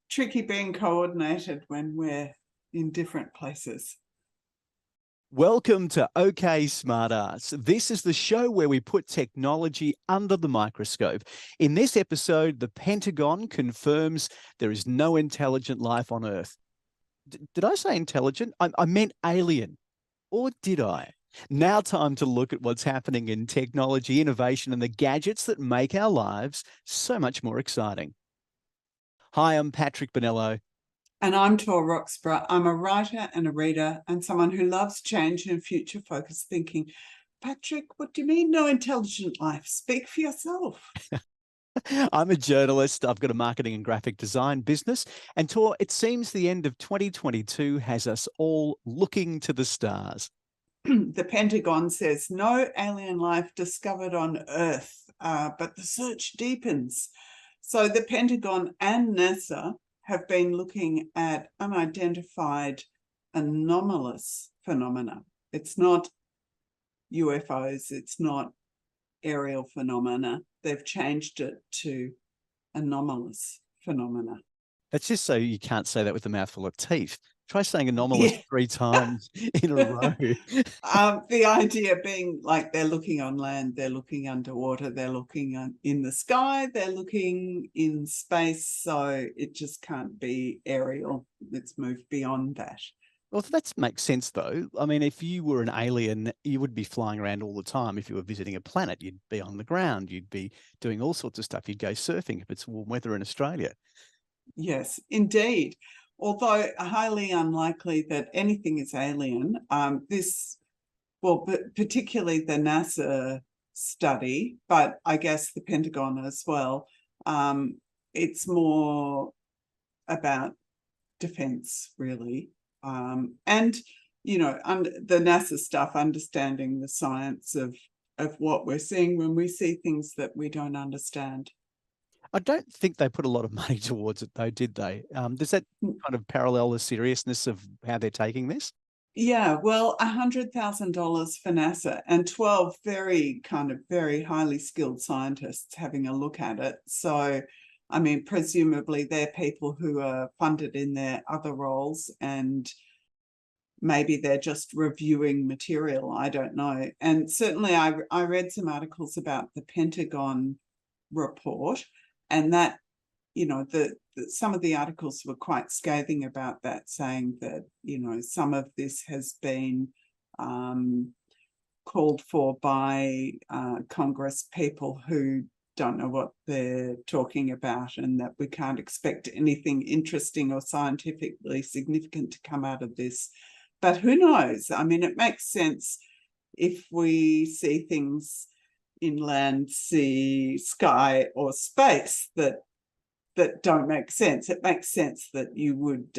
tricky being coordinated when we're in different places. Welcome to OK Smartass. This is the show where we put technology under the microscope. In this episode, the Pentagon confirms there is no intelligent life on Earth. Did I say intelligent? I meant alien. Or did I? Now time to look at what's happening in technology, innovation, and the gadgets that make our lives so much more exciting. Hi, I'm Patrick Bonello. And I'm Tor Roxburgh. I'm a writer and a reader and someone who loves change and future-focused thinking. Patrick, what do you mean no intelligent life? Speak for yourself. I'm a journalist. I've got a marketing and graphic design business. And Tor, it seems the end of 2022 has us all looking to the stars. The Pentagon says no alien life discovered on Earth, but the search deepens. So the Pentagon and NASA have been looking at unidentified anomalous phenomena. It's not UFOs, it's not aerial phenomena. They've changed it to anomalous phenomena. That's just so you can't say that with a mouthful of teeth. Try saying anomalous 3 times in a row. The idea being like they're looking on land, they're looking underwater, they're looking in the sky, they're looking in space. So it just can't be aerial. Let's move beyond that. Well, that makes sense, though. I mean, if you were an alien, you would be flying around all the time. If you were visiting a planet, you'd be on the ground. You'd be doing all sorts of stuff. You'd go surfing if it's warm weather in Australia. Yes, indeed. Although highly unlikely that anything is alien, particularly the NASA study, but I guess the Pentagon as well, it's more about defense, really. And, you know, the NASA stuff, understanding the science of what we're seeing when we see things that we don't understand. I don't think they put a lot of money towards it, though, did they? Does that kind of parallel the seriousness of how they're taking this? Yeah, well, $100,000 for NASA and 12 very highly skilled scientists having a look at it. So, I mean, presumably they're people who are funded in their other roles and maybe they're just reviewing material. I don't know. And certainly I read some articles about the Pentagon report, and that, you know, some of the articles were quite scathing about that, saying that, you know, some of this has been called for by Congress people who don't know what they're talking about, and that we can't expect anything interesting or scientifically significant to come out of this. But who knows? I mean, it makes sense if we see things in land, sea, sky, or space that don't make sense. It makes sense that you would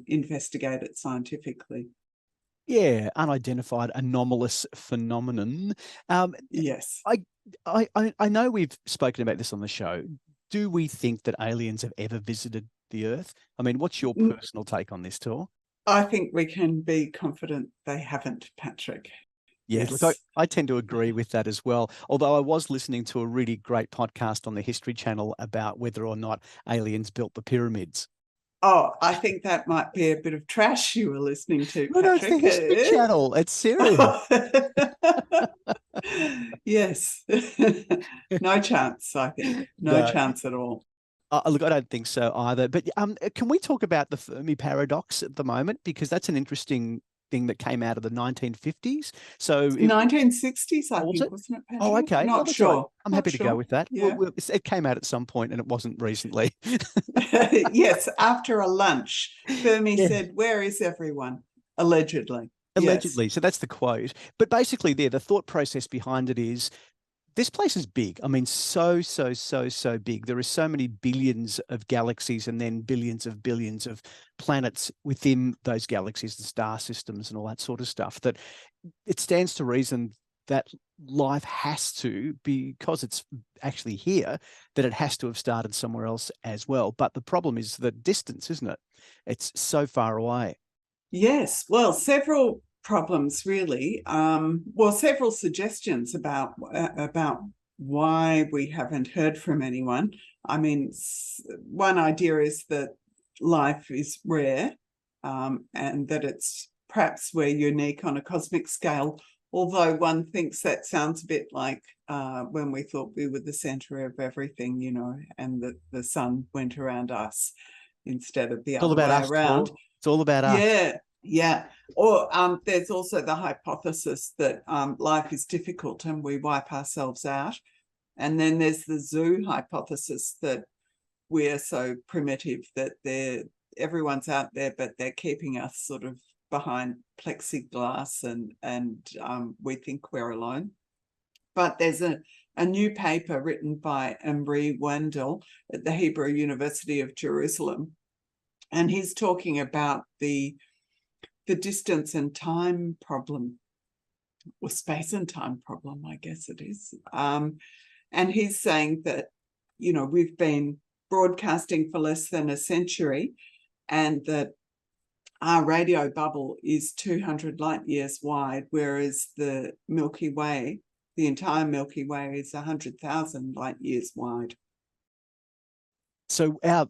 investigate it scientifically. Yeah, unidentified anomalous phenomenon. Yes. I know we've spoken about this on the show. Do we think that aliens have ever visited the Earth? I mean, what's your personal take on this, Tor? I think we can be confident they haven't, Patrick. Yes, look, I tend to agree with that as well. Although I was listening to a really great podcast on the History Channel about whether or not aliens built the pyramids. Oh, I think that might be a bit of trash you were listening to, Patrick. No, it's the History Channel. It's serious. Yes. No chance, I think. No chance at all. Look, I don't think so either. But can we talk about the Fermi Paradox at the moment? Because that's an interesting thing that came out of the 1950s. So 1960s, I think, wasn't it, Patrick? Oh, okay. Not sure. Right. I'm happy to go with that. Yeah. Well, it came out at some point and it wasn't recently. Yes, after a lunch, Fermi said, "Where is everyone?" Allegedly. Allegedly. Yes. So that's the quote. But basically the thought process behind it is, this place is big. I mean, so big. There are so many billions of galaxies and then billions of planets within those galaxies, the star systems and all that sort of stuff, that it stands to reason that life has to, because it's actually here, that it has to have started somewhere else as well. But the problem is the distance, isn't it? It's so far away. Yes. Well, several problems, really. Several suggestions about why we haven't heard from anyone. I mean, one idea is that life is rare, and that it's perhaps we're unique on a cosmic scale, although one thinks that sounds a bit like when we thought we were the center of everything, you know, and that the sun went around us instead of the It's all other about way us, around. Tor. It's all about us. Yeah, yeah. Or there's also the hypothesis that life is difficult and we wipe ourselves out. And then there's the zoo hypothesis that we're so primitive that everyone's out there, but they're keeping us sort of behind plexiglass, and we think we're alone. But there's a new paper written by Amri Wandel at the Hebrew University of Jerusalem, and he's talking about the distance and time problem, or space and time problem, I guess it is. And he's saying that, you know, we've been broadcasting for less than a century, and that our radio bubble is 200 light years wide, whereas the Milky Way, the entire Milky Way, is 100,000 light years wide. So our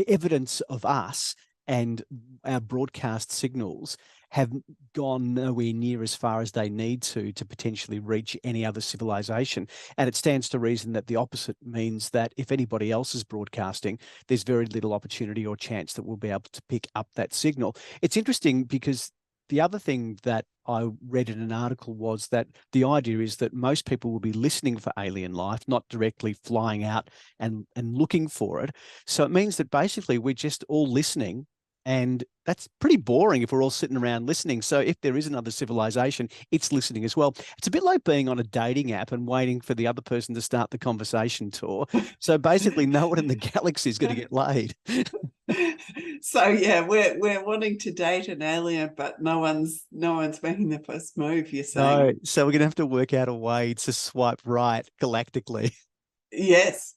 evidence of us and our broadcast signals have gone nowhere near as far as they need to potentially reach any other civilization. And it stands to reason that the opposite means that if anybody else is broadcasting, there's very little opportunity or chance that we'll be able to pick up that signal. It's interesting because the other thing that I read in an article was that the idea is that most people will be listening for alien life, not directly flying out and looking for it. So it means that basically we're just all listening, and that's pretty boring if we're all sitting around listening. So if there is another civilization, it's listening as well. It's a bit like being on a dating app and waiting for the other person to start the conversation, Tor. So basically no one in the galaxy is going to get laid. So yeah, we're wanting to date an alien, but no one's making the first move, you're saying? No, so we're going to have to work out a way to swipe right galactically. Yes.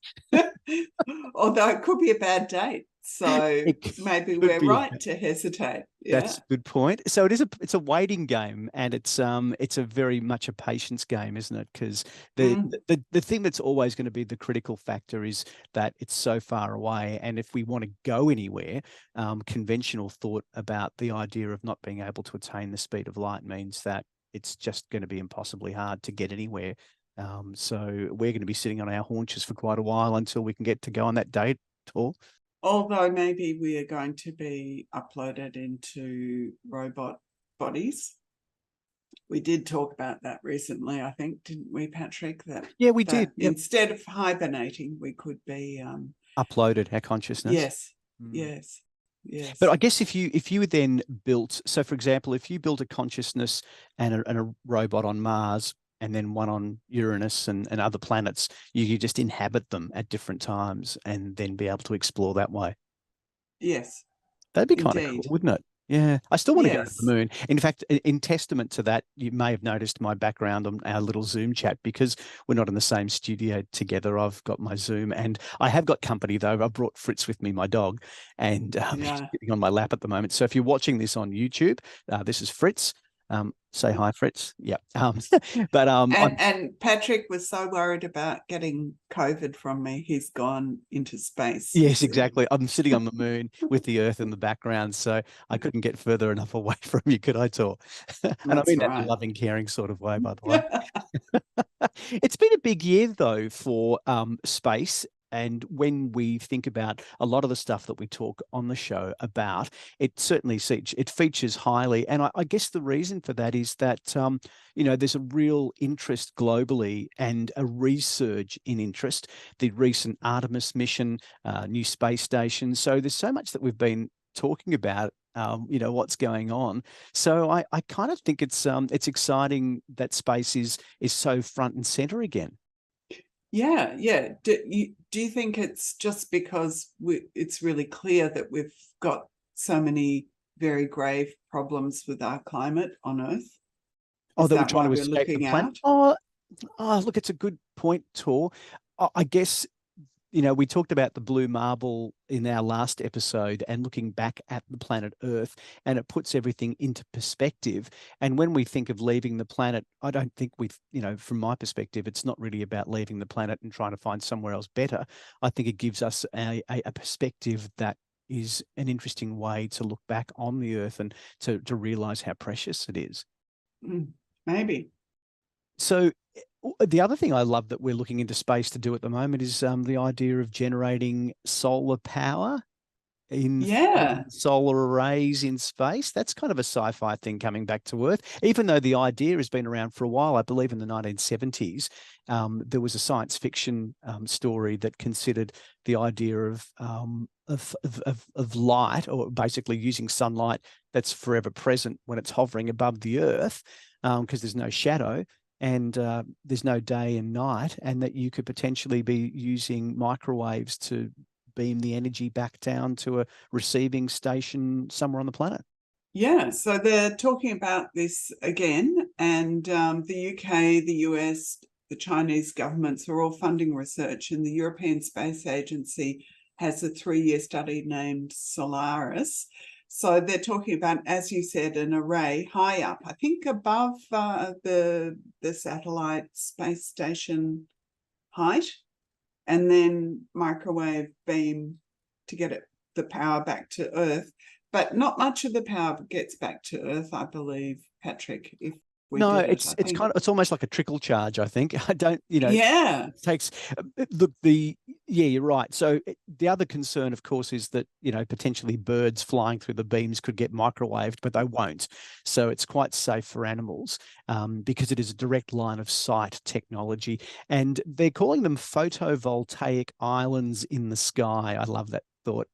Although it could be a bad date. So maybe we're right to hesitate. Yeah. That's a good point. So it's a waiting game, and it's a very much a patience game, isn't it? Because the thing that's always going to be the critical factor is that it's so far away, and if we want to go anywhere, conventional thought about the idea of not being able to attain the speed of light means that it's just going to be impossibly hard to get anywhere. So we're going to be sitting on our haunches for quite a while until we can get to go on that date tour. Although maybe we are going to be uploaded into robot bodies. We did talk about that recently, I think, didn't we, Patrick? Yeah, we did. Yep. Instead of hibernating, we could be uploaded our consciousness. Yes, yes. Yes. But I guess if you then built, so for example, if you built a consciousness and a robot on Mars, and then one on Uranus and other planets, you just inhabit them at different times and then be able to explore that way. Yes. That'd be kind of cool, wouldn't it? Yeah. I still want to go to the moon. In fact, in testament to that, you may have noticed my background on our little Zoom chat, because we're not in the same studio together. I've got my Zoom, and I have got company, though. I brought Fritz with me, my dog, and he's sitting on my lap at the moment. So if you're watching this on YouTube, this is Fritz. Say hi, Fritz. Yeah. But and Patrick was so worried about getting COVID from me, he's gone into space. Yes, exactly. I'm sitting on the moon with the Earth in the background, so I couldn't get further enough away from you, could I, Tor? And I mean that in a loving, caring sort of way, by the way. It's been a big year, though, for space. And when we think about a lot of the stuff that we talk on the show about, it certainly features highly. And I guess the reason for that is that, there's a real interest globally and a resurge in interest. The recent Artemis mission, new space station. So there's so much that we've been talking about, what's going on. So I kind of think it's exciting that space is so front and center again. Yeah. Do you think it's just because it's really clear that we've got so many very grave problems with our climate on Earth? That we're trying to escape the planet? Oh, look, it's a good point, Tor. I guess, we talked about the blue marble in our last episode and looking back at the planet Earth, and it puts everything into perspective. And when we think of leaving the planet, I don't think from my perspective, it's not really about leaving the planet and trying to find somewhere else better. I think it gives us a perspective that is an interesting way to look back on the Earth and to realize how precious it is. Maybe. So the other thing I love that we're looking into space to do at the moment is the idea of generating solar power in solar arrays in space. That's kind of a sci-fi thing coming back to Earth, even though the idea has been around for a while. I believe in the 1970s, there was a science fiction story that considered the idea of light, or basically using sunlight that's forever present when it's hovering above the Earth, because there's no shadow and there's no day and night, and that you could potentially be using microwaves to beam the energy back down to a receiving station somewhere on the planet. Yeah, so they're talking about this again, and the UK, the US, the Chinese governments are all funding research, and the European Space Agency has a 3-year study named Solaris. So they're talking about, as you said, an array high up, I think above the satellite space station height, and then microwave beam to get the power back to Earth. But not much of the power gets back to Earth, I believe, Patrick, if we No, did it's kind of, it's almost like a trickle charge, I think. I don't, Yeah. it takes you're right. So the other concern, of course, is that, potentially birds flying through the beams could get microwaved, but they won't. So it's quite safe for animals, because it is a direct line of sight technology. And they're calling them photovoltaic islands in the sky. I love that thought.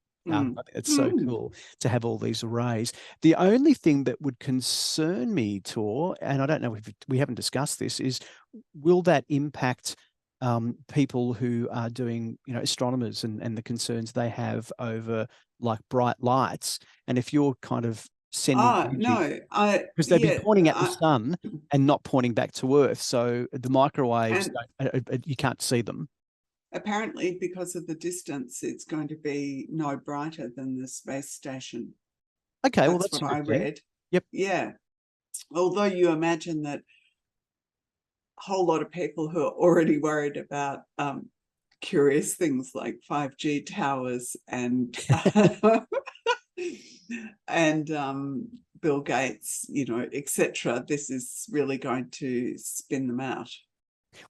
It's so cool to have all these arrays. The only thing that would concern me, Tor, and I don't know if we haven't discussed this, is will that impact people who are doing, astronomers and the concerns they have over like bright lights? And if you're kind of sending energy, because they'd be pointing at the sun and not pointing back to Earth, so the microwaves, you can't see them. Apparently, because of the distance, it's going to be no brighter than the space station. Okay, well, that's what I read. Yep. Yeah. Although you imagine that a whole lot of people who are already worried about curious things like 5G towers and and Bill Gates, etc., this is really going to spin them out.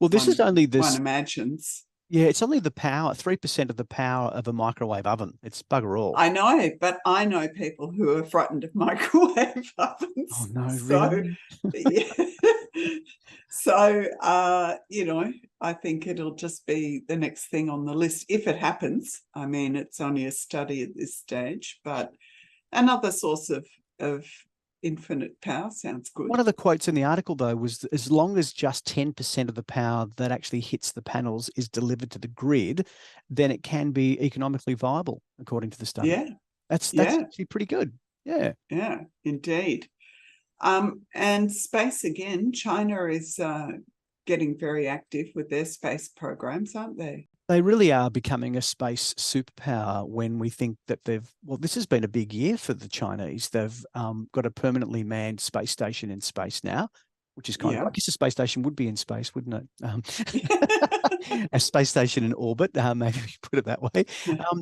Well, this is only this. One imagines. Yeah, it's only the power, 3% of the power of a microwave oven. It's bugger all. I know, but I know people who are frightened of microwave ovens. Oh, no, really? Yeah. So, I think it'll just be the next thing on the list if it happens. I mean, it's only a study at this stage, but another source of infinite power sounds good. One of the quotes in the article, though, was as long as just 10% of the power that actually hits the panels is delivered to the grid, then it can be economically viable, according to the study. Yeah. That's actually pretty good. Yeah. Yeah, indeed. And space again, China is getting very active with their space programs, aren't they? They really are becoming a space superpower when we think that this has been a big year for the Chinese. They've got a permanently manned space station in space now, which is kind of, I guess a space station would be in space, wouldn't it? A space station in orbit, maybe we put it that way.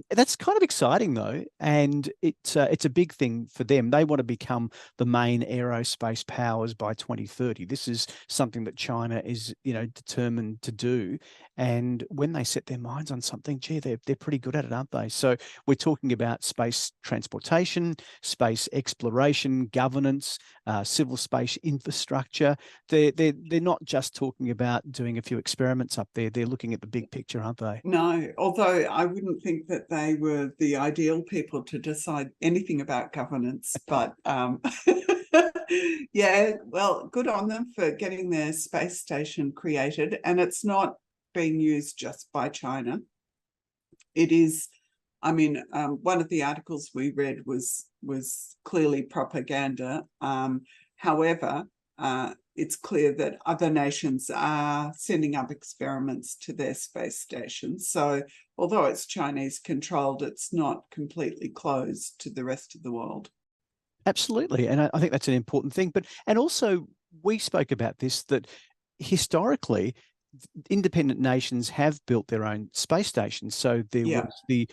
That's kind of exciting, though, and it's a big thing for them. They want to become the main aerospace powers by 2030. This is something that China is, determined to do. And when they set their minds on something, gee, they're pretty good at it, aren't they? So we're talking about space transportation, space exploration, governance, civil space infrastructure. They're not just talking about doing a few experiments up there. They're looking at the big picture, aren't they? No, although I wouldn't think that they were the ideal people to decide anything about governance, but yeah, well, good on them for getting their space station created. And it's not being used just by China. It is, I mean, one of the articles we read was clearly propaganda. However, it's clear that other nations are sending up experiments to their space stations. So although it's Chinese controlled, it's not completely closed to the rest of the world. Absolutely. And I think that's an important thing. And also we spoke about this, that historically independent nations have built their own space stations. So there Yeah. was the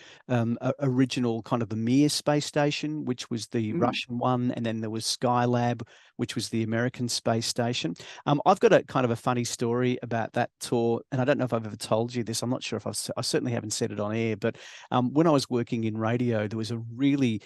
original kind of the Mir space station, which was the Russian one, and then there was Skylab, which was the American space station. I've got a kind of a funny story about that tour, and I don't know if I've ever told you this. I'm not sure if I certainly haven't said it on air, but when I was working in radio, there was a really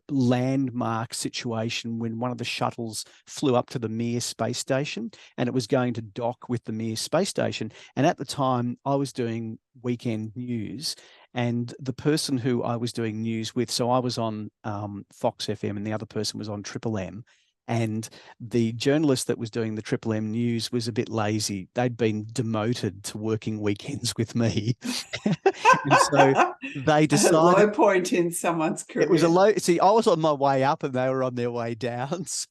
landmark situation when one of the shuttles flew up to the Mir space station, and it was going to dock with the Mir space station. And at the time, I was doing weekend news, and the person who I was doing news with, so I was on Fox FM, and the other person was on Triple M. And the journalist that was doing the Triple M news was a bit lazy. They'd been demoted to working weekends with me. And so they decided, a low point in someone's career. it was a low. See, I was on my way up and they were on their way down. So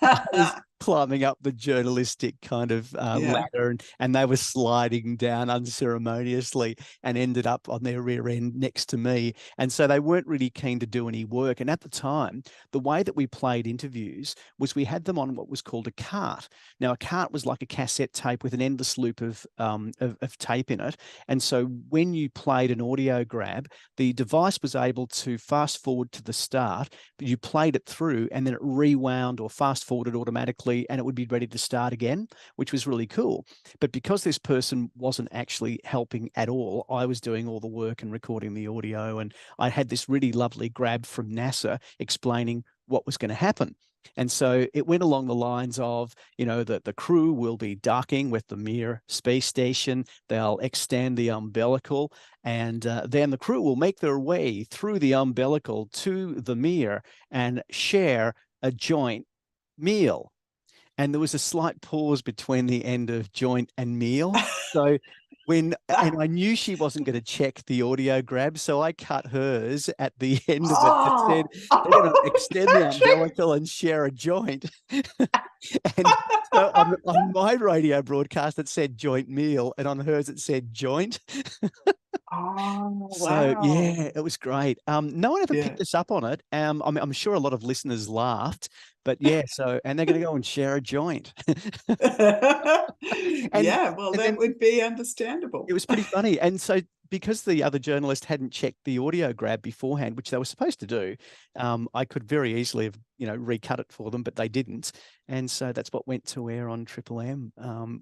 I was climbing up the journalistic kind of ladder, and they were sliding down unceremoniously and ended up on their rear end next to me. And so they weren't really keen to do any work. And at the time, the way that we played interviews was we had them on what was called a cart. Now, a cart was like a cassette tape with an endless loop of tape in it. And so when you played an audio grab, the device was able to fast forward to the start, but you played it through and then it rewound or fast forwarded automatically, and it would be ready to start again, which was really cool. But because this person wasn't actually helping at all, I was doing all the work and recording the audio, and I had this really lovely grab from NASA explaining what was going to happen. And so it went along the lines of, you know, that the crew will be docking with the Mir space station. They'll extend the umbilical, and then the crew will make their way through the umbilical to the Mir and share a joint meal. And there was a slight pause between the end of joint and meal. So and I knew she wasn't going to check the audio grab, so I cut hers at the end of it that said, they're going to extend the umbilical and share a joint. And so on my radio broadcast, it said joint meal, and on hers, it said joint. Oh, So wow. yeah, it was great. No one ever picked us up on it. I'm sure a lot of listeners laughed, but yeah. So, and they're going to go and share a joint. Yeah, well, that then would be understandable. it was pretty funny. And so, because the other journalist hadn't checked the audio grab beforehand, which they were supposed to do, I could very easily have, recut it for them, but they didn't. And so that's what went to air on Triple M,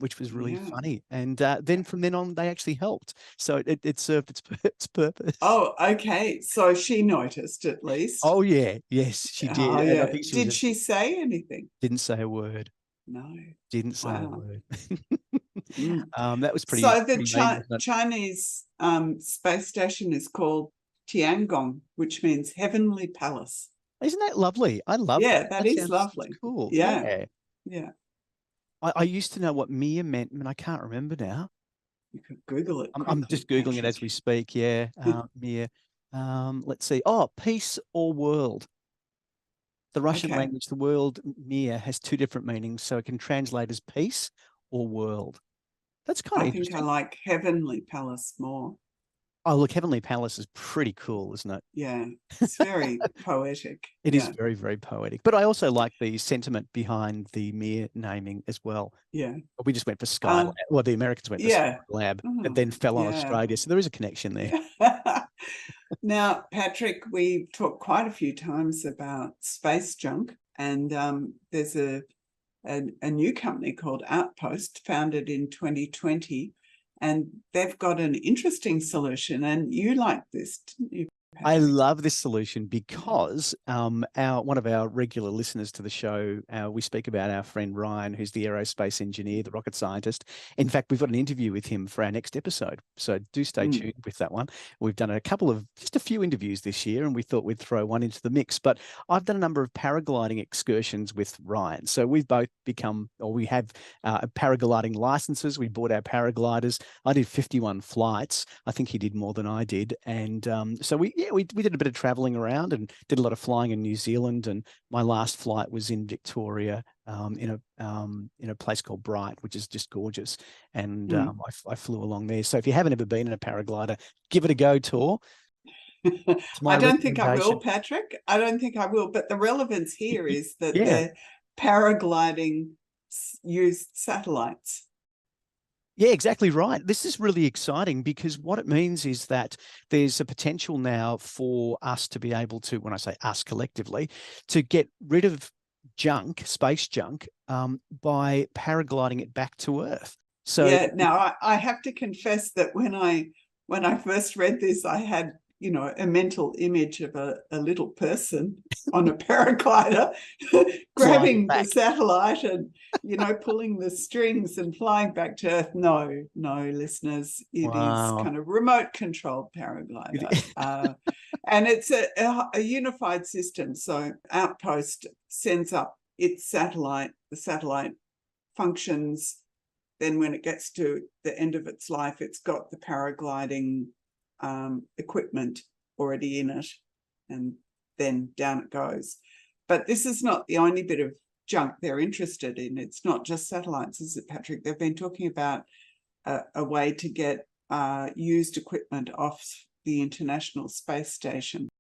which was really funny. And then from then on, they actually helped. So it served its purpose. Oh, okay. So she noticed at least. Oh yeah, yes, she did. Oh, And yeah. I think Did she say anything? didn't say a word. No. Didn't say a Wow. word. Mm. That was pretty. So the pretty mean, wasn't it? Chinese space station is called Tiangong, which means heavenly palace. Isn't that lovely? I love Yeah, that. that is lovely. Cool. Yeah. Yeah. I used to know what Mir meant, and I can't remember now. You could Google it. I'm just Googling it as we speak. Yeah. Mir. Let's see. Oh, peace or world. The Russian Okay. language, the word Mir, has two different meanings, so it can translate as peace or world. That's kind of I think interesting. I like heavenly palace more. Oh, look, Heavenly Palace is pretty cool, isn't it? Yeah, it's very poetic. It is very, very poetic. But I also like the sentiment behind the Mir naming as well. Yeah. We just went for Skylab. Well, the Americans went for Skylab, but then fell on Australia. So there is a connection there. Now, Patrick, we talked quite a few times about space junk, and there's a new company called Outpost, founded in 2020, and they've got an interesting solution. And you like this, didn't you, Patrick? I love this solution because one of our regular listeners to the show, we speak about our friend Ryan, who's the aerospace engineer, the rocket scientist. In fact, we've got an interview with him for our next episode. So do stay tuned with that one. We've done just a few interviews this year, and we thought we'd throw one into the mix. But I've done a number of paragliding excursions with Ryan. So we've both we have paragliding licenses. We bought our paragliders. I did 51 flights. I think he did more than I did. And so we did a bit of traveling around and did a lot of flying in New Zealand. And my last flight was in Victoria, in a place called Bright, which is just gorgeous. And I flew along there. So if you haven't ever been in a paraglider, give it a go, Tor. I don't think I will, Patrick. I don't think I will. But the relevance here is that the paragliding used satellites. Yeah, exactly right. This is really exciting because what it means is that there's a potential now for us to be able to, when I say us collectively, to get rid of junk, space junk, by paragliding it back to Earth. So Yeah, now I have to confess that when I first read this, I had, a mental image of a little person on a paraglider flying grabbing the back. satellite and, pulling the strings and flying back to Earth. No, no, listeners, it is Wow. kind of remote controlled paraglider. And it's a unified system. So Outpost sends up its satellite, the satellite functions. Then when it gets to the end of its life, it's got the paragliding equipment already in it, and then down it goes. But this is not the only bit of junk they're interested in. It's not just satellites, is it, Patrick? They've been talking about a way to get used equipment off the International Space Station.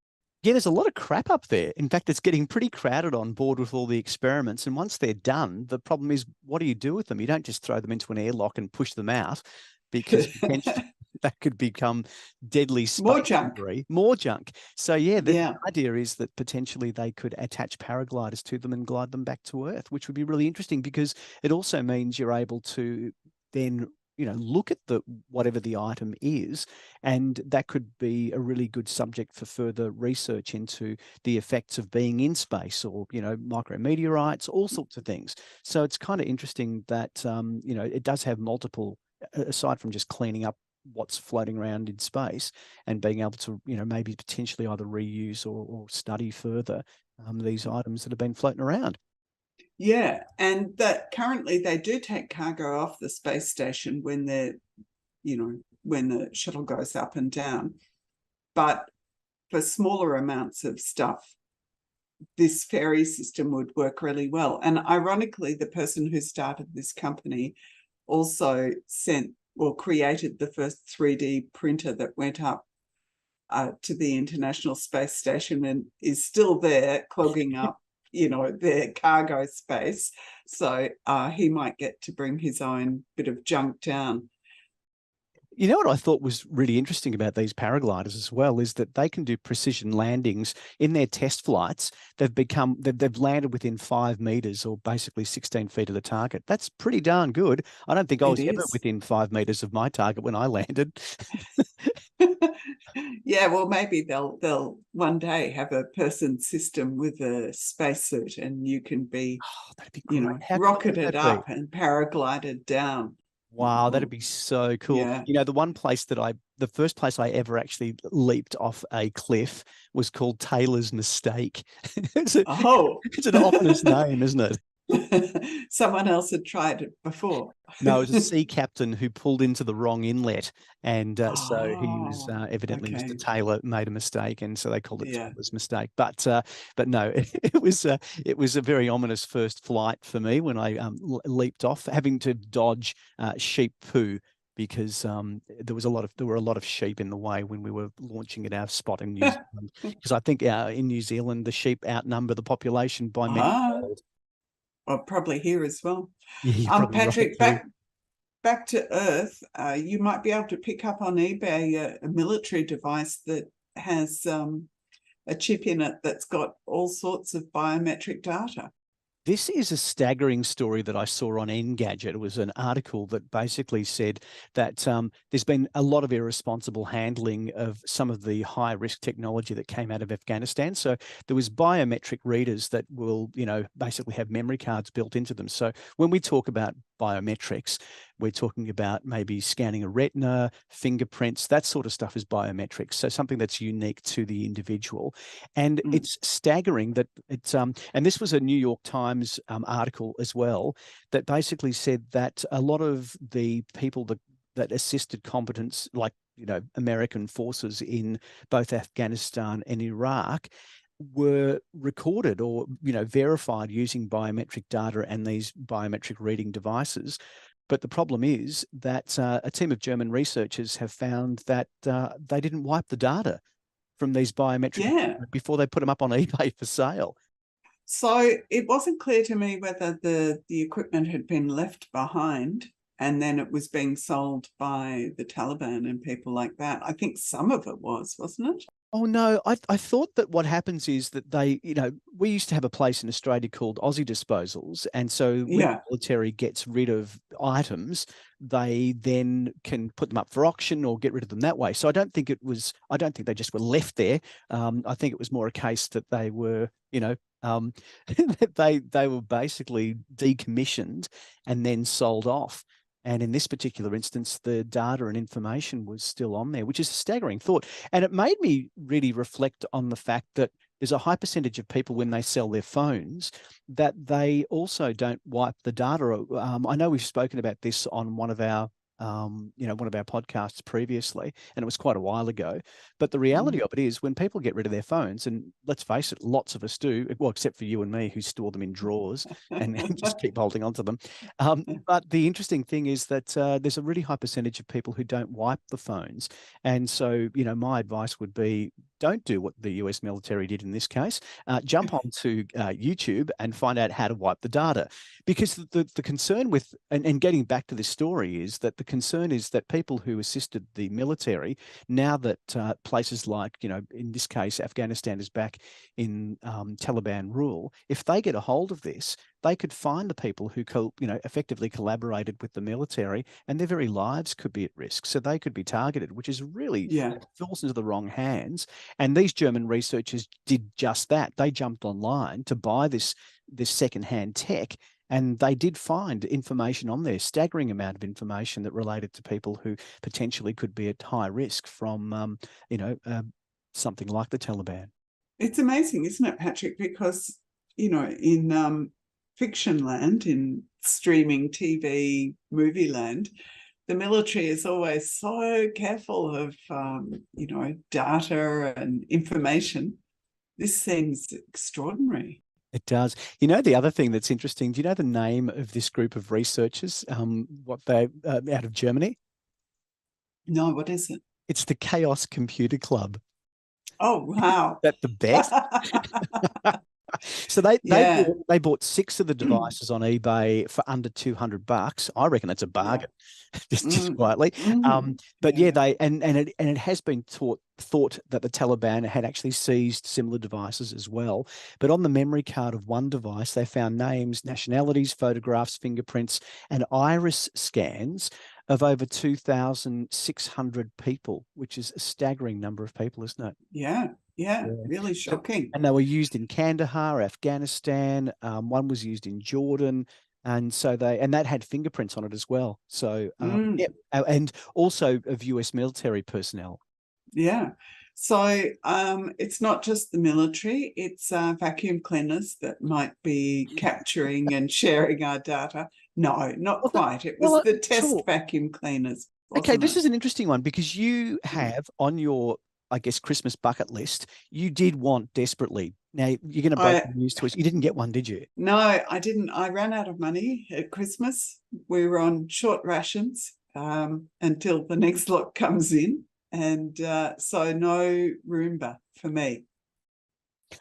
Yeah, there's a lot of crap up there. In fact, it's getting pretty crowded on board with all the experiments. And once they're done, the problem is, what do you do with them? You don't just throw them into an airlock and push them out, because potentially that could become deadly More space junk. debris, more junk. So yeah, the Yeah. idea is that potentially they could attach paragliders to them and glide them back to Earth, which would be really interesting because it also means you're able to then look at the whatever the item is, and that could be a really good subject for further research into the effects of being in space, or micrometeorites, all sorts of things. So it's kind of interesting that it does have multiple, aside from just cleaning up what's floating around in space, and being able to maybe potentially either reuse or study further these items that have been floating around. Yeah, and that currently they do take cargo off the space station when when the shuttle goes up and down. But for smaller amounts of stuff, this ferry system would work really well. And ironically, the person who started this company also created the first 3D printer that went up to the International Space Station and is still there clogging up their cargo space. So he might get to bring his own bit of junk down. You know what I thought was really interesting about these paragliders as well is that they can do precision landings in their test flights. They've landed within 5 meters, or basically 16 feet of the target. That's pretty darn good. I don't think I It was ever is. within 5 meters of my target when I landed. Yeah, well, maybe they'll one day have a person system with a spacesuit, and you can be, Oh, that'd be great. How cool would rocketed that be? up and paraglided down. Wow, that'd Well, be so cool. yeah. The first place I ever actually leaped off a cliff was called Taylor's Mistake. It's Oh, it's an ominous name, isn't it? someone else had tried it before. No, it was a sea captain who pulled into the wrong inlet, and so he was Oh, evidently Mr. okay. Taylor made a mistake, and so they called it Yeah. Taylor's Mistake. But no, it was a very ominous first flight for me when I leaped off, having to dodge sheep poo, because there were a lot of sheep in the way when we were launching at our spot in New Zealand. Because I think in New Zealand the sheep outnumber the population by many Ah, fold. well, probably here as well. Yeah, you're probably right Patrick, too. back to Earth. You might be able to pick up on eBay a military device that has a chip in it that's got all sorts of biometric data. This is a staggering story that I saw on Engadget. It was an article that basically said that there's been a lot of irresponsible handling of some of the high-risk technology that came out of Afghanistan. So there was biometric readers that will, basically have memory cards built into them. So when we talk about biometrics, we're talking about maybe scanning a retina, fingerprints, that sort of stuff is biometrics. So something that's unique to the individual. And it's staggering that and this was a New York Times article as well, that basically said that a lot of the people that assisted combatants, like, American forces in both Afghanistan and Iraq, were recorded or verified using biometric data and these biometric reading devices. But the problem is that a team of German researchers have found that they didn't wipe the data from these biometric Yeah. before they put them up on eBay for sale. So it wasn't clear to me whether the equipment had been left behind and then it was being sold by the Taliban and people like that. I think some of it wasn't it? Oh no, I thought that what happens is that they, we used to have a place in Australia called Aussie Disposals, and so when Yeah. the military gets rid of items, they then can put them up for auction or get rid of them that way. So I don't think they just were left there. I think it was more a case that they were, they were basically decommissioned and then sold off. And in this particular instance, the data and information was still on there, which is a staggering thought. And it made me really reflect on the fact that there's a high percentage of people when they sell their phones that they also don't wipe the data. I know we've spoken about this on one of our podcasts previously, and it was quite a while ago. But the reality of it is when people get rid of their phones, and let's face it, lots of us do, well, except for you and me who store them in drawers and just keep holding on to them. But the interesting thing is that there's a really high percentage of people who don't wipe the phones. And so, my advice would be, don't do what the US military did in this case. Jump onto YouTube and find out how to wipe the data. Because the concern with, and getting back to this story, is that the concern is that people who assisted the military, now that places like, in this case, Afghanistan is back in Taliban rule, if they get a hold of this, they could find the people who, effectively collaborated with the military, and their very lives could be at risk. So they could be targeted, which is really falls into the wrong hands. And these German researchers did just that. They jumped online to buy this secondhand tech, and they did find information on there, staggering amount of information that related to people who potentially could be at high risk from, something like the Taliban. It's amazing, isn't it, Patrick? Because, in fiction land, in streaming TV, movie land, the military is always so careful of, data and information. This seems extraordinary. It does. The other thing that's interesting, do you know the name of this group of researchers, what they out of Germany? No, what is it? It's the Chaos Computer Club. Oh, wow. Is that the best? So they bought 6 of the devices on eBay for under $200. I reckon that's a bargain, just quietly. But it has been thought that the Taliban had actually seized similar devices as well. But on the memory card of one device, they found names, nationalities, photographs, fingerprints, and iris scans of over 2,600 people, which is a staggering number of people, isn't it? Yeah, really shocking. And they were used in Kandahar, Afghanistan. One was used in Jordan. And so that had fingerprints on it as well. So, and also of US military personnel. Yeah. So it's not just the military, it's vacuum cleaners that might be capturing and sharing our data. No, not quite. It was the test vacuum cleaners. Okay, this is an interesting one because you have on your, I guess, Christmas bucket list, you did want desperately. Now, you're going to break the news to us. You didn't get one, did you? No, I didn't. I ran out of money at Christmas. We were on short rations until the next lot comes in. And so no Roomba for me.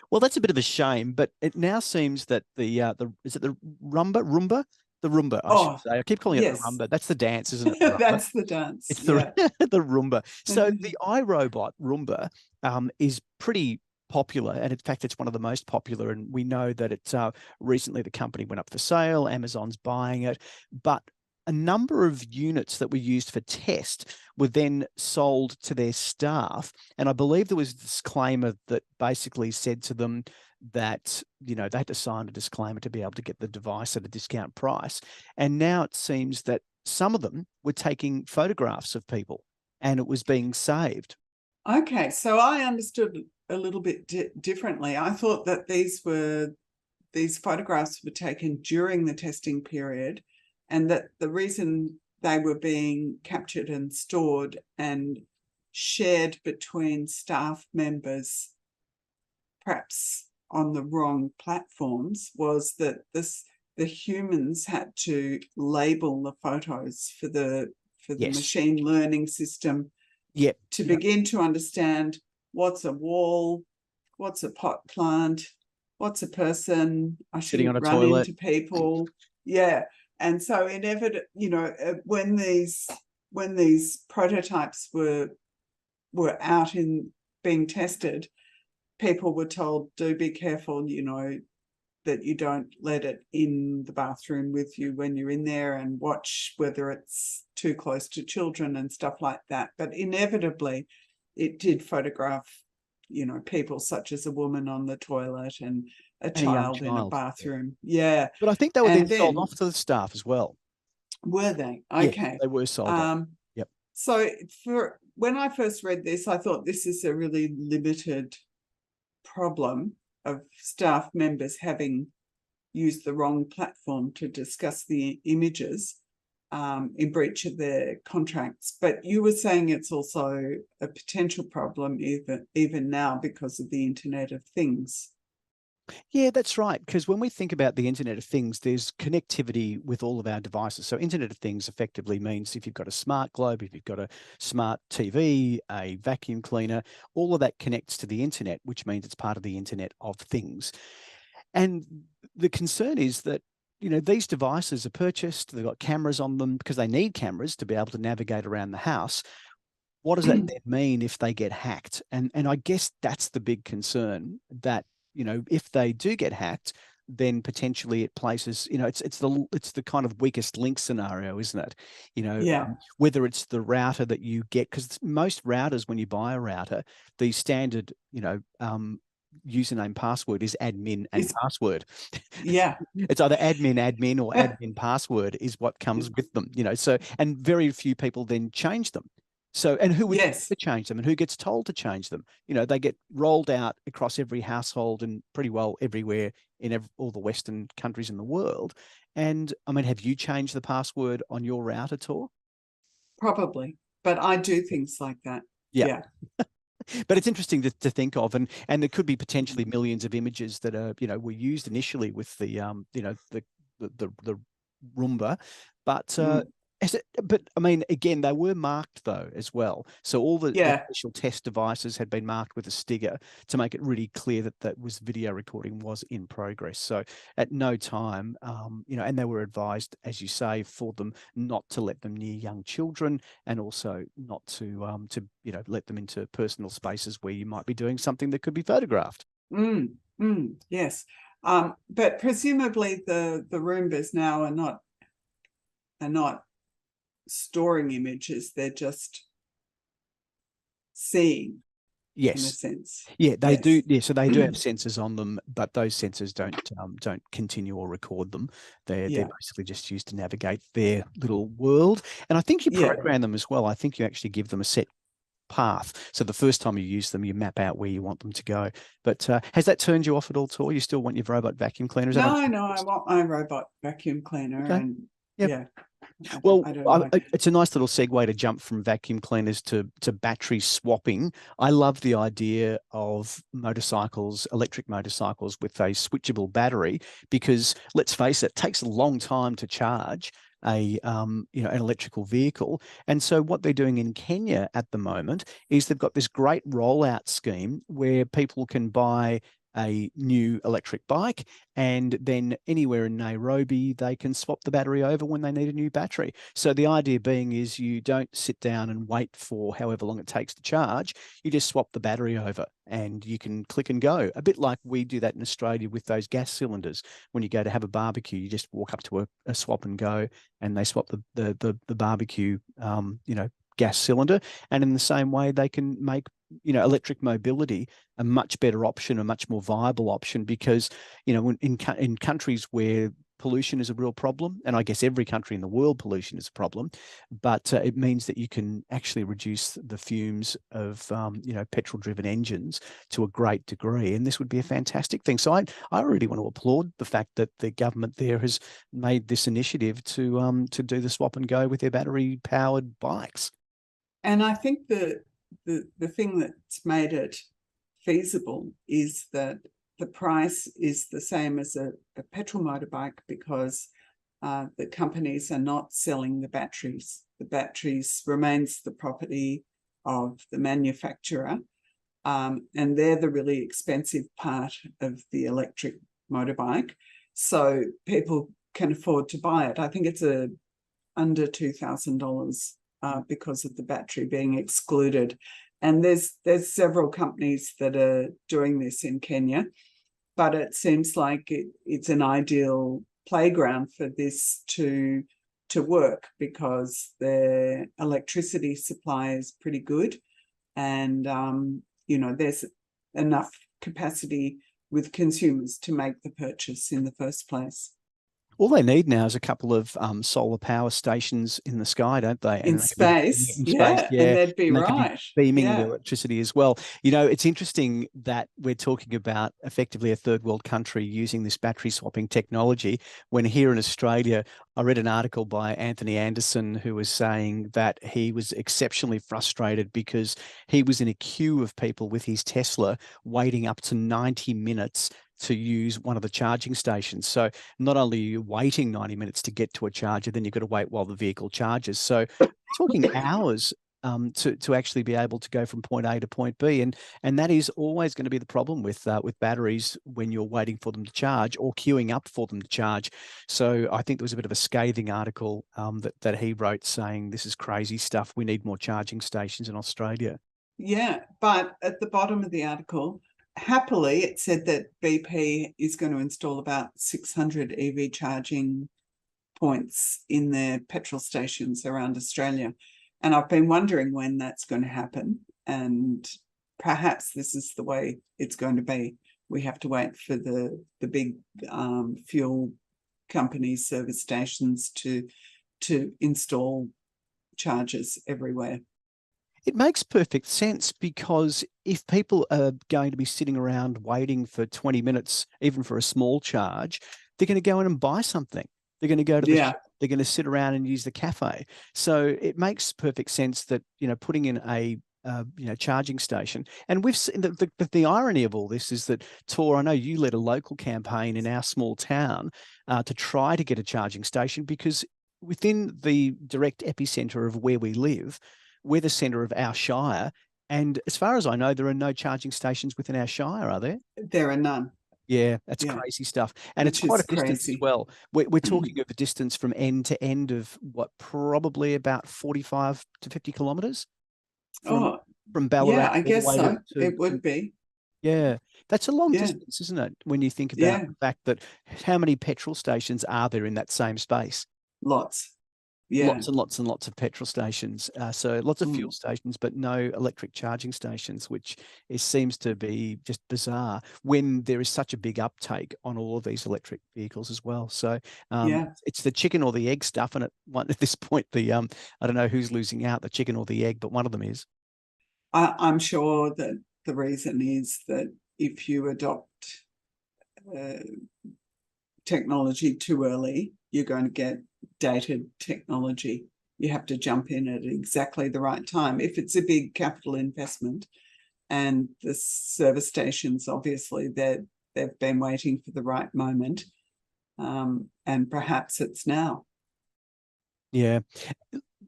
Well, that's a bit of a shame, but it now seems that is it the Roomba? The Roomba, I should say. I keep calling it the Roomba. That's the dance, isn't it? That's the dance. It's the Roomba. So the iRobot Roomba is pretty popular, and in fact, it's one of the most popular. And we know that it's recently the company went up for sale. Amazon's buying it, but a number of units that were used for test were then sold to their staff. And I believe there was a disclaimer that basically said to them that, they had to sign a disclaimer to be able to get the device at a discount price. And now it seems that some of them were taking photographs of people and it was being saved. Okay, so I understood a little bit differently. I thought that these photographs were taken during the testing period, and that the reason they were being captured and stored and shared between staff members, perhaps on the wrong platforms, was that the humans had to label the photos for the machine learning system to begin to understand what's a wall, what's a pot plant, what's a person, I shouldn't run into people. Yeah. And so when these prototypes were out in being tested, people were told, do be careful, that you don't let it in the bathroom with you when you're in there, and watch whether it's too close to children and stuff like that. But inevitably, it did photograph, people such as a woman on the toilet and a And a young child in a child. bathroom. Yeah. But I think they were then And sold then, off to the staff as well. were they? Yes, Okay. they were sold off. Yep. So when I first read this, I thought this is a really limited problem of staff members having used the wrong platform to discuss the images in breach of their contracts. But you were saying it's also a potential problem even now because of the Internet of Things. Yeah, that's right. Because when we think about the Internet of Things, there's connectivity with all of our devices. So Internet of Things effectively means if you've got a smart globe, if you've got a smart TV, a vacuum cleaner, all of that connects to the internet, which means it's part of the Internet of Things. And the concern is that, these devices are purchased, they've got cameras on them because they need cameras to be able to navigate around the house. What does that then mean if they get hacked? And I guess that's the big concern, that, if they do get hacked, then potentially it places, it's the kind of weakest link scenario, isn't it? Yeah. Whether it's the router that you get, because most routers, when you buy a router, the standard, username password is admin and password. Yeah. It's either admin or admin password is what comes with them, so, and very few people then change them. So, and who would change them, and who gets told to change them? They get rolled out across every household and pretty well everywhere in all the Western countries in the world. And I mean, have you changed the password on your router, Tor? Probably, but I do things like that. Yeah. But it's interesting to think of, and there could be potentially millions of images that are, were used initially with the the Roomba, but but I mean, again, they were marked though as well. So all the initial test devices had been marked with a sticker to make it really clear that video recording was in progress. So at no time, and they were advised, as you say, for them not to let them near young children, and also not to let them into personal spaces where you might be doing something that could be photographed. Yes, but presumably the Roombas now are not storing images, they're just seeing. Yes. In a sense. Yeah, they do. Yeah, so they do have sensors on them, but those sensors don't continue or record them. They're basically just used to navigate their little world. And I think you program them as well. I think you actually give them a set path. So the first time you use them, you map out where you want them to go. But has that turned you off at all, Tor? You still want your robot vacuum cleaner? No, I want my robot vacuum cleaner. Okay. And well, it's a nice little segue to jump from vacuum cleaners to battery swapping. I love the idea of motorcycles, electric motorcycles with a switchable battery, because let's face it takes a long time to charge an electrical vehicle. And so what they're doing in Kenya at the moment is they've got this great rollout scheme where people can buy a new electric bike, and then anywhere in Nairobi, they can swap the battery over when they need a new battery. So the idea being is you don't sit down and wait for however long it takes to charge. You just swap the battery over and you can click and go. A bit like we do that in Australia with those gas cylinders. When you go to have a barbecue, you just walk up to a swap and go, and they swap the barbecue, gas cylinder. And in the same way, they can make electric mobility a much better option, a much more viable option, because in countries where pollution is a real problem, and I guess every country in the world pollution is a problem, but it means that you can actually reduce the fumes of petrol-driven engines to a great degree, and this would be a fantastic thing. So I really want to applaud the fact that the government there has made this initiative to do the swap and go with their battery-powered bikes. And I think the thing that's made it feasible is that the price is the same as a petrol motorbike, because the companies are not selling the batteries. The batteries remains the property of the manufacturer, and they're the really expensive part of the electric motorbike. So people can afford to buy it. I think it's under $2,000 because of the battery being excluded. And there's several companies that are doing this in Kenya, but it seems like it's an ideal playground for this to work because their electricity supply is pretty good, and there's enough capacity with consumers to make the purchase in the first place. All they need now is a couple of solar power stations in the sky, don't they? In space, yeah, and they'd be and they right. could be beaming yeah. the electricity as well. You know, it's interesting that we're talking about effectively a third world country using this battery swapping technology, when here in Australia, I read an article by Anthony Anderson who was saying that he was exceptionally frustrated because he was in a queue of people with his Tesla waiting up to 90 minutes to use one of the charging stations. So not only are you waiting 90 minutes to get to a charger, then you've got to wait while the vehicle charges. So talking hours to actually be able to go from point A to point B. And that is always going to be the problem with batteries when you're waiting for them to charge or queuing up for them to charge. So I think there was a bit of a scathing article that he wrote saying this is crazy stuff. We need more charging stations in Australia. Yeah, but at the bottom of the article, happily, it said that BP is going to install about 600 EV charging points in their petrol stations around Australia. And I've been wondering when that's going to happen. And perhaps this is the way it's going to be. We have to wait for the big fuel companies, service stations to install chargers everywhere. It makes perfect sense, because if people are going to be sitting around waiting for 20 minutes, even for a small charge, they're going to go in and buy something. They're going to go to the shop, they're going to sit around and use the cafe. So it makes perfect sense that, putting in a charging station. And we've seen the irony of all this is that, Tor, I know you led a local campaign in our small town to try to get a charging station, because within the direct epicenter of where we live, we're the centre of our shire. And as far as I know, there are no charging stations within our shire, are there? There are none. Yeah, that's crazy stuff. And it's quite a distance as well. We're talking of a distance from end to end of what, probably about 45 to 50 kilometres from Ballarat. Yeah, I guess so. It would be. Yeah, that's a long distance, isn't it? When you think about the fact that how many petrol stations are there in that same space? Lots. Yeah. Lots and lots and lots of petrol stations. So lots of fuel stations, but no electric charging stations, which seems to be just bizarre when there is such a big uptake on all of these electric vehicles as well. So it's the chicken or the egg stuff. And at this point, I don't know who's losing out, the chicken or the egg, but one of them is. I'm sure that the reason is that if you adopt technology too early, you're going to get dated technology. You have to jump in at exactly the right time. If it's a big capital investment, and the service stations, obviously, they've been waiting for the right moment, and perhaps it's now. Yeah.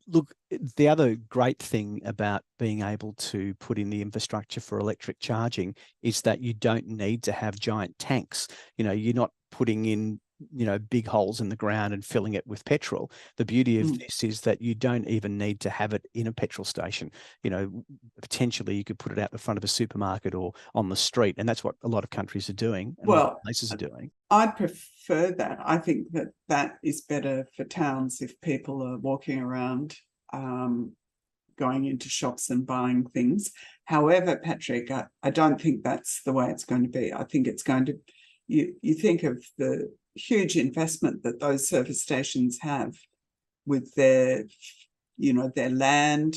Look, the other great thing about being able to put in the infrastructure for electric charging is that you don't need to have giant tanks. You're not putting in big holes in the ground and filling it with petrol. The beauty of this is that you don't even need to have it in a petrol station. Potentially you could put it out the front of a supermarket or on the street, and that's what a lot of countries are doing, and a lot of places are doing. I'd prefer that. I think that is better for towns if people are walking around, going into shops and buying things. However, Patrick, I don't think that's the way it's going to be. I think it's going to, you think of the huge investment that those service stations have with their land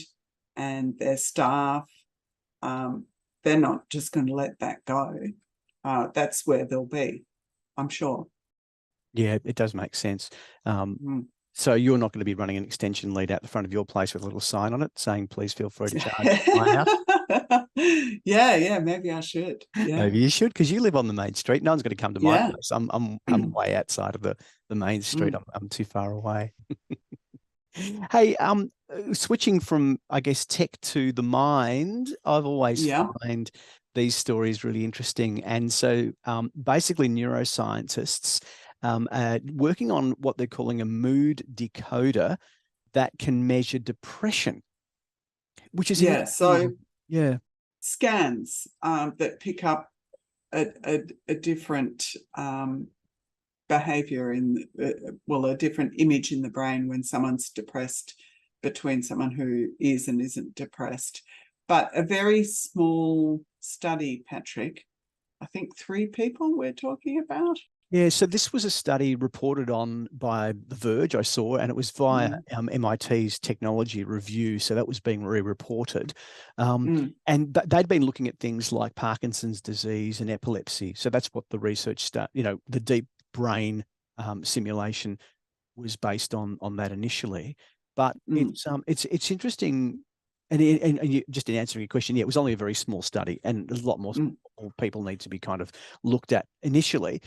and their staff. They're not just going to let that go. That's where they'll be, I'm sure. Yeah, it does make sense. So you're not going to be running an extension lead out the front of your place with a little sign on it saying, please feel free to charge my house? Yeah, maybe I should. Yeah. Maybe you should, because you live on the main street. No one's going to come to my place. I'm way outside of the main street. I'm too far away. Hey, switching from, I guess, tech to the mind, I've always find these stories really interesting. And so basically neuroscientists working on what they're calling a mood decoder that can measure depression, which is Yeah, so yeah. scans that pick up a different behavior in, well, a different image in the brain when someone's depressed between someone who is and isn't depressed. But a very small study, Patrick, I think 3 people we're talking about. Yeah, so this was a study reported on by The Verge, I saw, and it was via MIT's Technology Review. So that was being re-reported. And they'd been looking at things like Parkinson's disease and epilepsy. So that's what the research the deep brain simulation was based on that initially. But it's interesting. And you, just in answering your question, yeah, it was only a very small study, and there's a lot more people need to be kind of looked at initially.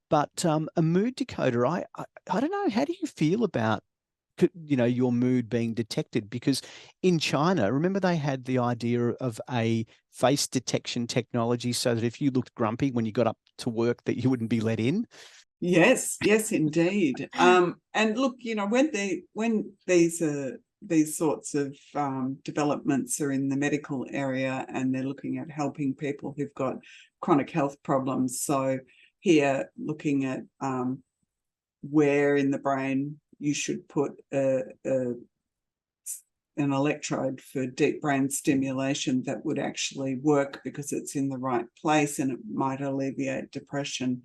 But a mood decoder, I don't know. How do you feel about your mood being detected? Because in China, remember they had the idea of a face detection technology, so that if you looked grumpy when you got up to work, that you wouldn't be let in. Yes, indeed. And look, when these sorts of developments are in the medical area, and they're looking at helping people who've got chronic health problems. So here, looking at where in the brain you should put an electrode for deep brain stimulation that would actually work because it's in the right place and it might alleviate depression.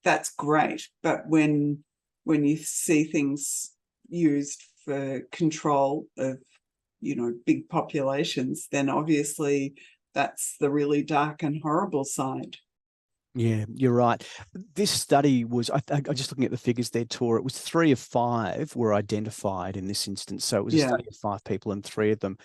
That's great. But when you see things used for control of, big populations, then obviously that's the really dark and horrible side. Yeah, you're right. This study was, I'm just looking at the figures there, Tor. It was 3 of 5 were identified in this instance. So it was a study of 5 people, and 3 of them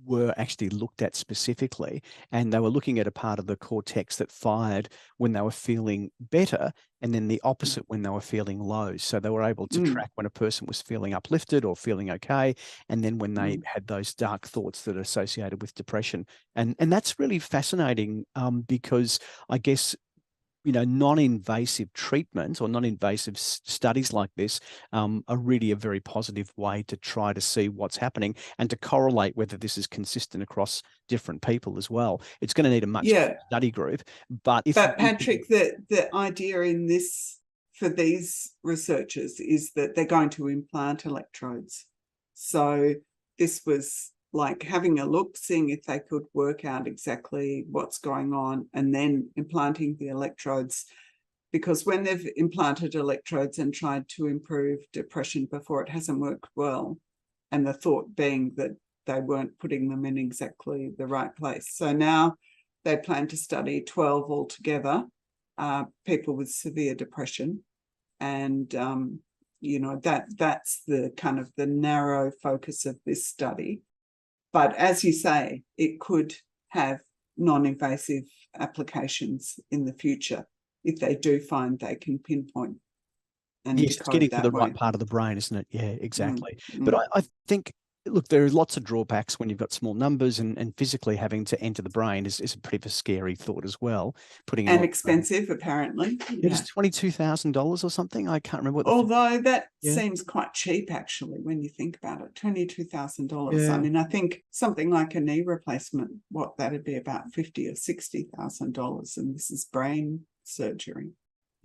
were actually looked at specifically. And they were looking at a part of the cortex that fired when they were feeling better, and then the opposite when they were feeling low. So they were able to track when a person was feeling uplifted or feeling okay, and then when they had those dark thoughts that are associated with depression. And that's really fascinating, because I guess non-invasive treatment or non-invasive studies like this are really a very positive way to try to see what's happening and to correlate whether this is consistent across different people as well. It's going to need a much study group, but Patrick, the idea in this for these researchers is that they're going to implant electrodes. So this was like having a look, seeing if they could work out exactly what's going on, and then implanting the electrodes. Because when they've implanted electrodes and tried to improve depression before, it hasn't worked well. And the thought being that they weren't putting them in exactly the right place. So now they plan to study 12 altogether, people with severe depression. And, that's the kind of the narrow focus of this study. But as you say, it could have non-invasive applications in the future if they do find they can pinpoint and yes, it's getting to the way. right part of the brain, isn't it? Yeah, exactly. But I think, look, there are lots of drawbacks when you've got small numbers, and physically having to enter the brain is a pretty scary thought as well. And expensive, apparently. It is $22,000 or something. I can't remember what Although that seems quite cheap, actually, when you think about it. $22,000. I mean, I think something like a knee replacement, that'd be about $50,000 or $60,000, and this is brain surgery.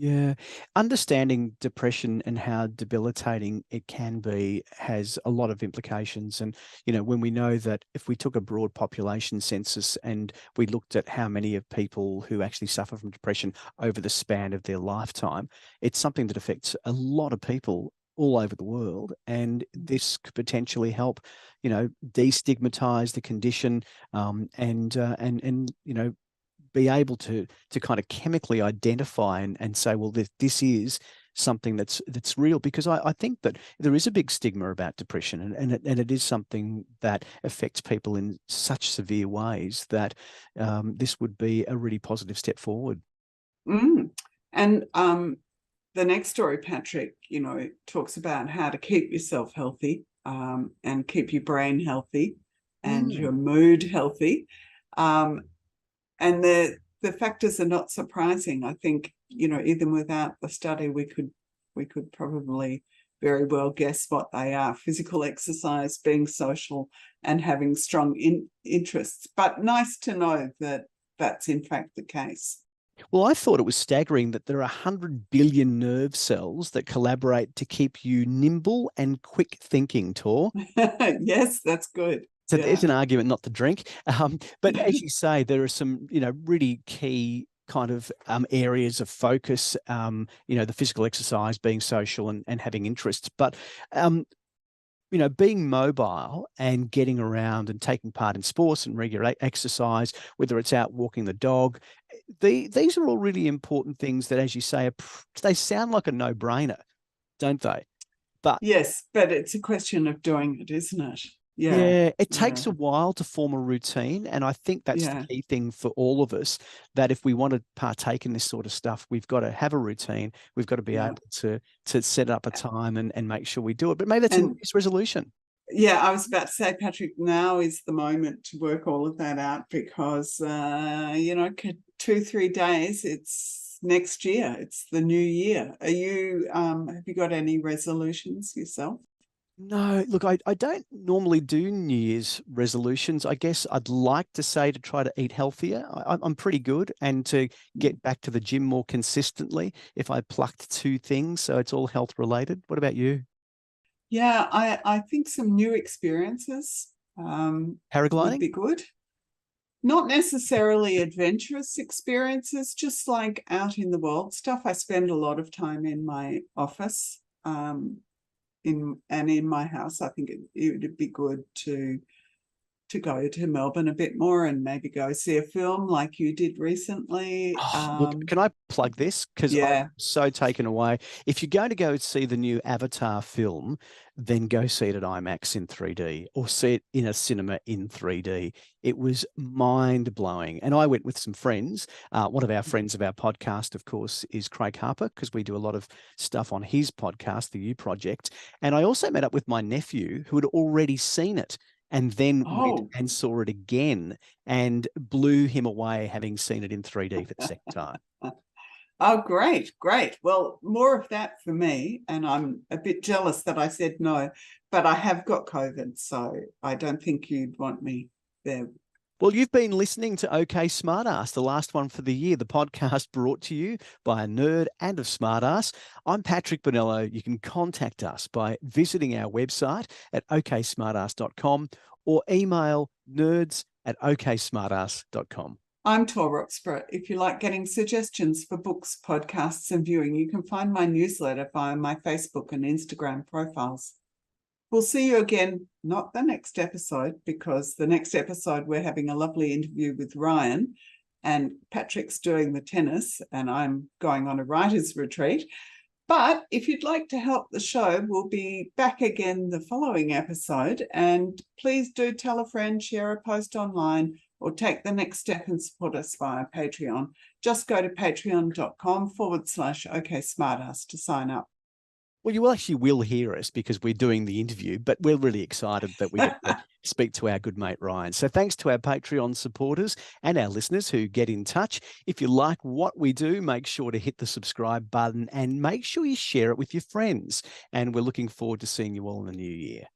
Yeah. Understanding depression and how debilitating it can be has a lot of implications. And, when we know that if we took a broad population census and we looked at how many of people who actually suffer from depression over the span of their lifetime, it's something that affects a lot of people all over the world. And this could potentially help, destigmatize the condition, and be able to kind of chemically identify and say, well, this is something that's real. Because I think that there is a big stigma about depression, and it is something that affects people in such severe ways that this would be a really positive step forward. And the next story, Patrick, talks about how to keep yourself healthy, and keep your brain healthy and your mood healthy. And the factors are not surprising. I think, even without the study, we could probably very well guess what they are: physical exercise, being social, and having strong interests. But nice to know that that's in fact the case. Well, I thought it was staggering that there are 100 billion nerve cells that collaborate to keep you nimble and quick thinking, Tor. Yes, that's good. So Yeah. there's an argument not to drink. But as you say, there are some, really key kind of areas of focus, the physical exercise, being social and having interests. But being mobile and getting around and taking part in sports and regular exercise, whether it's out walking the dog, these are all really important things that, as you say, they sound like a no-brainer, don't they? But yes, but it's a question of doing it, isn't it? Yeah, it takes a while to form a routine. And I think that's the key thing for all of us, that if we want to partake in this sort of stuff, we've got to have a routine. We've got to be able to set up a time and make sure we do it. But maybe that's a nice resolution. Yeah, I was about to say, Patrick, now is the moment to work all of that out because, 2-3 days, it's next year. It's the new year. Have you got any resolutions yourself? No, look, I don't normally do New Year's resolutions. I guess I'd like to say to try to eat healthier. I'm pretty good, and to get back to the gym more consistently if I plucked 2 things. So it's all health related. What about you? Yeah, I think some new experiences would Paragliding? be good. Not necessarily adventurous experiences, just like out in the world stuff. I spend a lot of time in my office. In my house. I think it would be good to go to Melbourne a bit more and maybe go see a film like you did recently. Look, can I plug this? Because I'm so taken away. If you're going to go see the new Avatar film, then go see it at IMAX in 3D or see it in a cinema in 3D. It was mind-blowing. And I went with some friends. One of our friends of our podcast, of course, is Craig Harper, because we do a lot of stuff on his podcast, the U Project. And I also met up with my nephew, who had already seen it, and then went and saw it again, and blew him away, having seen it in 3D for the second time. Oh, great. Well, more of that for me. And I'm a bit jealous that I said no, but I have got COVID, so I don't think you'd want me there. Well, you've been listening to OK Smartass, the last one for the year, the podcast brought to you by a nerd and a smartass. I'm Patrick Bonello. You can contact us by visiting our website at oksmartass.com or email nerds@oksmartass.com. I'm Tor Roxburgh. If you like getting suggestions for books, podcasts, and viewing, you can find my newsletter via my Facebook and Instagram profiles. We'll see you again, not the next episode, because the next episode we're having a lovely interview with Ryan, and Patrick's doing the tennis and I'm going on a writer's retreat. But if you'd like to help the show, we'll be back again the following episode. And please do tell a friend, share a post online, or take the next step and support us via Patreon. Just go to patreon.com/OKSmartass to sign up. Well, you actually will hear us because we're doing the interview, but we're really excited that we get to speak to our good mate Ryan. So thanks to our Patreon supporters and our listeners who get in touch. If you like what we do, make sure to hit the subscribe button and make sure you share it with your friends. And we're looking forward to seeing you all in the new year.